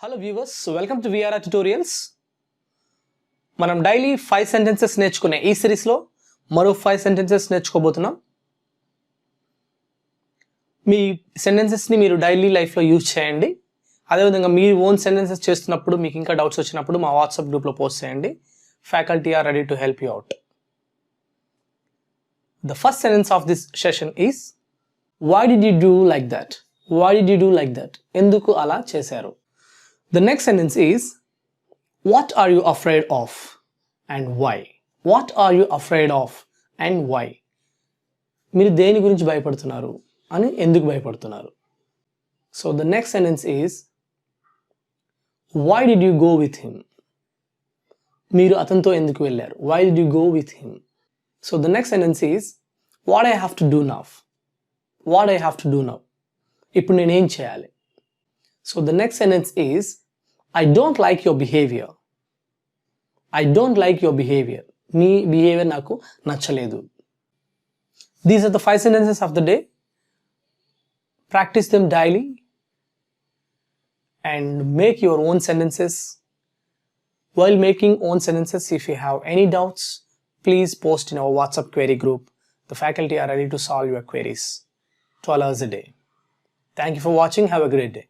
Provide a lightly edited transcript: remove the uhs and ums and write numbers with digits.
Hello viewers, welcome to VRR Tutorials. మనం daily 5 sentences నేర్చుకునే ఈ సిరీస్లో మరో 5 సెంటెన్సెస్ నేర్చుకోబోతున్నాం. మీ సెంటెన్సెస్ని మీరు డైలీ లైఫ్లో యూజ్ చేయండి. అదేవిధంగా మీ ఓన్ సెంటెన్సెస్ చేస్తున్నప్పుడు మీకు ఇంకా డౌట్స్ వచ్చినప్పుడు మా వాట్సాప్ గ్రూప్లో పోస్ట్ చేయండి. Faculty are ready to help you out. The first sentence of this session is, why did you do like that? Why did you do like that? ఎందుకు అలా చేశారు? The next sentence is, what are you afraid of and why? What are you afraid of and why? మీరు దేని గురించి భయపడుతున్నారు అని ఎందుకు భయపడుతున్నారు? So the next sentence is, why did you go with him? మీరు అతనితో ఎందుకు వెళ్ళారు? Why did you go with him? So the next sentence is, what I have to do now? What I have to do now? ఇప్పుడు నేను ఏం చేయాలి? So the next sentence is, I don't like your behavior. I don't like your behavior. Me behaviour నాకు నచ్చలేదు. These are the 5 sentences of the day. Practice them daily and make your own sentences. While making own sentences, if you have any doubts, please post in our WhatsApp query group. The faculty are ready to solve your queries 12 hours a day. Thank you for watching. Have a great day.